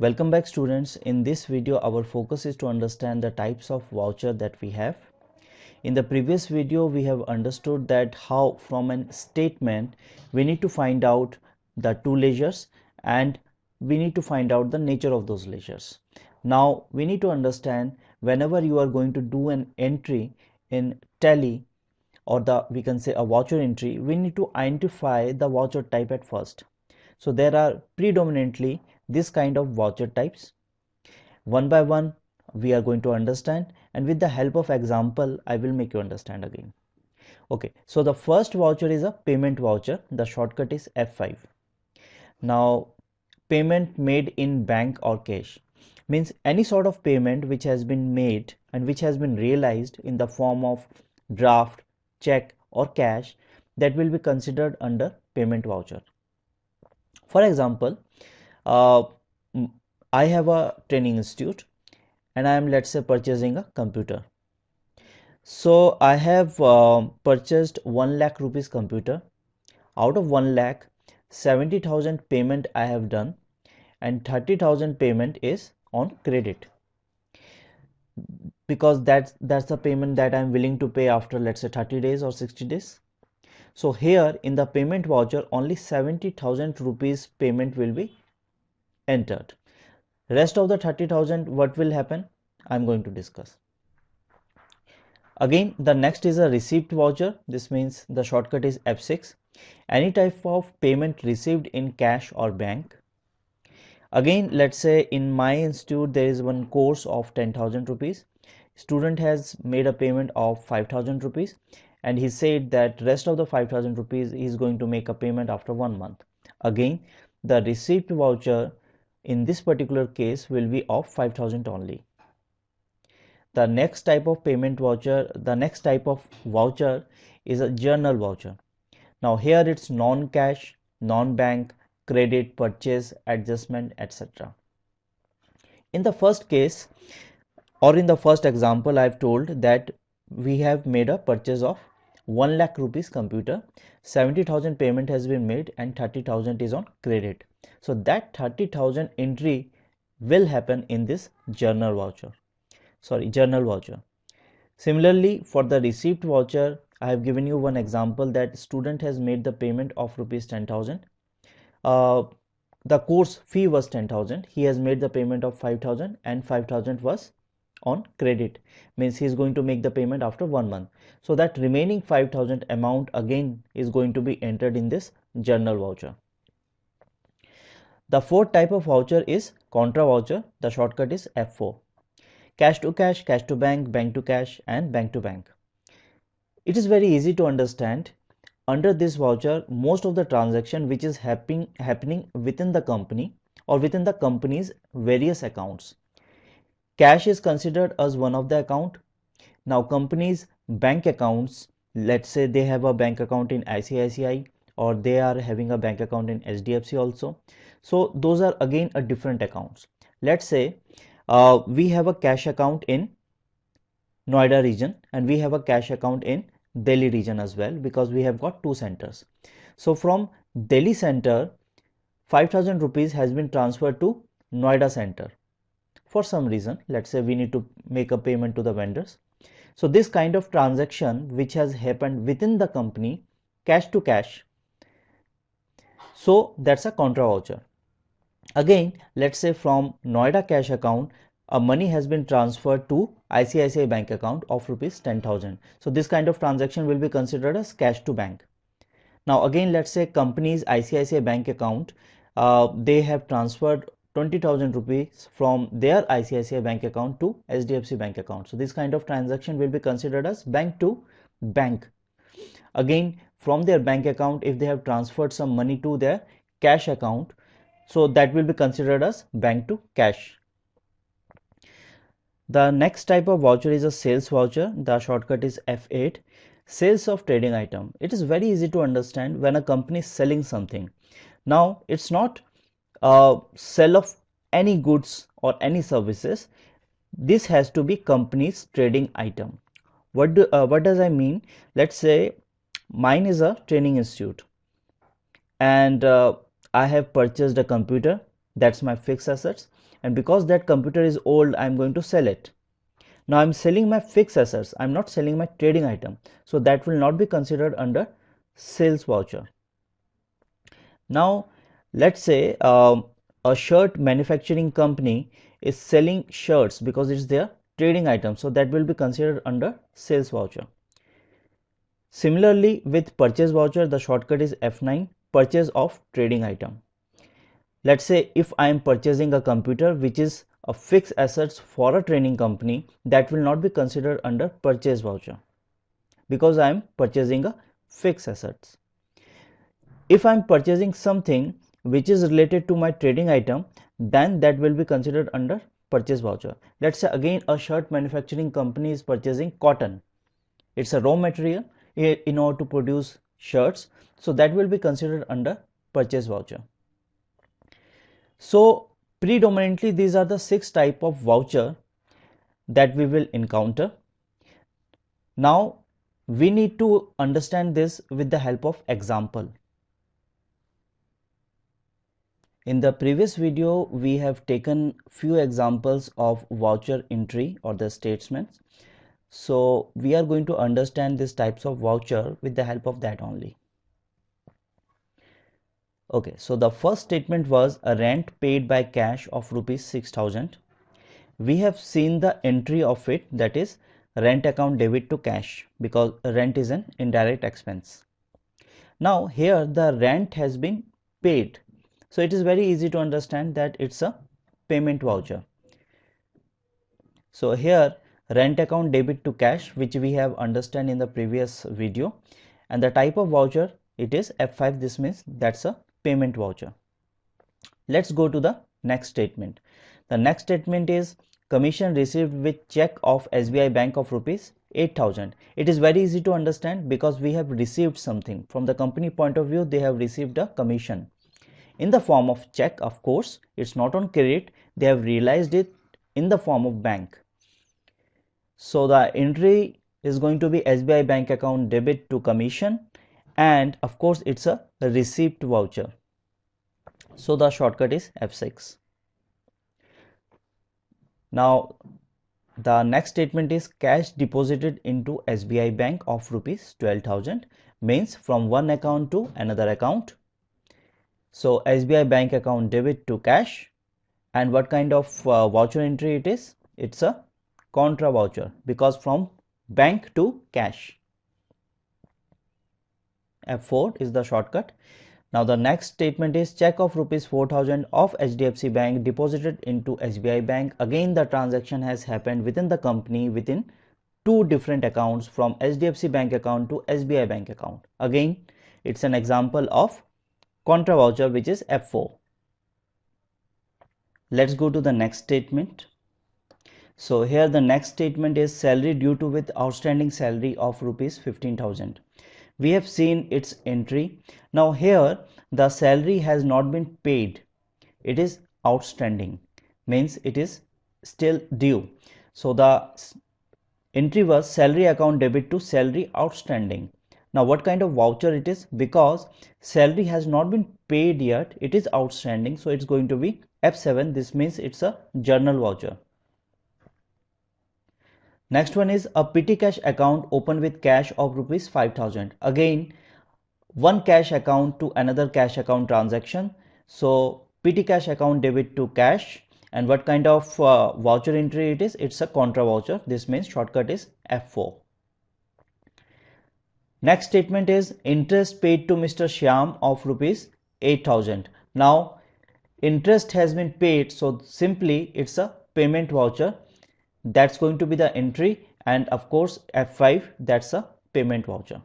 Welcome back students. In this video our focus is to understand the types of voucher that we have. In the previous video we have understood that how from a statement we need to find out the two ledgers and we need to find out the nature of those ledgers. Now we need to understand whenever you are going to do an entry in Tally or we can say a voucher entry, we need to identify the voucher type at first. So there are predominantly this kind of voucher types. One by one we are going to understand, and with the help of example I will make you understand again. Okay, so the first voucher is a payment voucher. The shortcut is F5. Now payment made in bank or cash means any sort of payment which has been made and which has been realized in the form of draft, check or cash, that will be considered under payment voucher. For example, I have a training institute and I am, let's say, purchasing a computer. So I have purchased 1 lakh rupees computer. Out of 1 lakh, 70,000 payment I have done and 30,000 payment is on credit, because that's the payment that I'm willing to pay after, let's say, 30 days or 60 days. So here in the payment voucher only 70,000 rupees payment will be entered. Rest of the 30,000, what will happen, I'm going to discuss. Again, the next is a receipt voucher. This means the shortcut is F6. Any type of payment received in cash or bank. Again, let's say in my institute there is one course of 10,000 rupees. Student has made a payment of 5,000 rupees and he said that rest of the 5,000 rupees he is going to make a payment after 1 month. Again, the receipt voucher in this particular case will be of 5,000 only. The next type of payment voucher, the next type of voucher is a journal voucher. Now here it's non-cash, non-bank, credit, purchase, adjustment, etc. In the first case or in the first example, I've told that we have made a purchase of 1 lakh rupees computer, 70,000 payment has been made and 30,000 is on credit. So that 30,000 entry will happen in this journal voucher. Similarly, for the receipt voucher, I have given you one example that student has made the payment of rupees 10,000. The course fee was 10,000. He has made the payment of 5,000 and 5,000 was on credit, means he is going to make the payment after 1 month. So that remaining 5,000 amount again is going to be entered in this journal voucher. The fourth type of voucher is contra voucher. The shortcut is F4. Cash to cash, cash to bank, bank to cash and bank to bank. It is very easy to understand. Under this voucher, most of the transaction which is happening within the company or within the company's various accounts. Cash is considered as one of the account. Now company's bank accounts, let's say they have a bank account in ICICI or they are having a bank account in HDFC also. So those are again a different accounts. Let's say we have a cash account in Noida region and we have a cash account in Delhi region as well, because we have got two centers. So from Delhi center, 5,000 rupees has been transferred to Noida center. For some reason, let's say we need to make a payment to the vendors. So this kind of transaction which has happened within the company, cash to cash, so that's a contra voucher. Again, let's say from Noida cash account, money has been transferred to ICICI bank account of rupees 10,000. So this kind of transaction will be considered as cash to bank. Now again, let's say company's ICICI bank account, they have transferred 20,000 rupees from their ICICI bank account to HDFC bank account. So this kind of transaction will be considered as bank to bank. Again, from their bank account, if they have transferred some money to their cash account, so that will be considered as bank to cash. The next type of voucher is a sales voucher. The shortcut is F8. Sales of trading item. It is very easy to understand when a company is selling something. Now it's not sell of any goods or any services. This has to be company's trading item. What does I mean? Let's say mine is a training institute and I have purchased a computer. that's my fixed assets, and because that computer is old, I'm going to sell it. Now I'm selling my fixed assets, I'm not selling my trading item, so that will not be considered under sales voucher. Now let's say a shirt manufacturing company is selling shirts because it's their trading item, so that will be considered under sales voucher. Similarly, with purchase voucher, the shortcut is F9, purchase of trading item. Let's say if I am purchasing a computer which is a fixed assets for a training company, that will not be considered under purchase voucher because I am purchasing a fixed assets. If I am purchasing something which is related to my trading item, then that will be considered under purchase voucher. Let's say again a shirt manufacturing company is purchasing cotton. It's a raw material in order to produce shirts, so that will be considered under purchase voucher. So predominantly these are the 6 type of voucher that we will encounter. Now we need to understand this with the help of example. In the previous video, we have taken few examples of voucher entry or the statements. So we are going to understand these types of voucher with the help of that only. Okay, so the first statement was a rent paid by cash of rupees 6,000. We have seen the entry of it, that is rent account debit to cash, because rent is an indirect expense. Now here the rent has been paid, so it is very easy to understand that it's a payment voucher. So here rent account debit to cash, which we have understand in the previous video, and the type of voucher it is F5. This means that's a payment voucher. Let's go to the next statement. The next statement is commission received with check of SBI Bank of rupees 8,000. It is very easy to understand because we have received something. From the company point of view, they have received a commission in the form of check. Of course, it's not on credit, they have realized it in the form of bank. So the entry is going to be SBI bank account debit to commission, and of course it's a receipt voucher. So the shortcut is F6. Now the next statement is cash deposited into SBI bank of rupees 12,000, means from one account to another account. So SBI bank account debit to cash, and what kind of voucher entry it is? It's a contra voucher because from bank to cash. F4 is the shortcut. Now the next statement is check of rupees 4,000 of HDFC Bank deposited into SBI Bank. Again the transaction has happened within the company within two different accounts, from HDFC Bank account to SBI Bank account. Again it's an example of contra voucher, which is F4. Let's go to the next statement. So here the next statement is salary due to with outstanding salary of rupees 15,000. We have seen its entry. Now here the salary has not been paid, it is outstanding, means it is still due. So the entry was salary account debit to salary outstanding. Now what kind of voucher it is? Because salary has not been paid yet, it is outstanding, so it's going to be F7. This means it's a journal voucher. Next one is a petty cash account opened with cash of rupees 5,000. Again one cash account to another cash account transaction. So petty cash account debit to cash, and what kind of voucher entry it is? It's a contra voucher. This means shortcut is F4. Next statement is interest paid to Mr. Shyam of rupees 8,000. Now interest has been paid, so simply it's a payment voucher. That's going to be the entry, and of course F5, that's a payment voucher.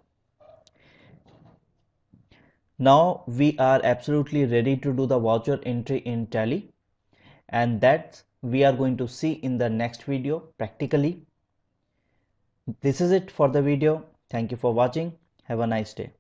Now we are absolutely ready to do the voucher entry in Tally, and that we are going to see in the next video practically. This is it for the video. Thank you for watching. Have a nice day.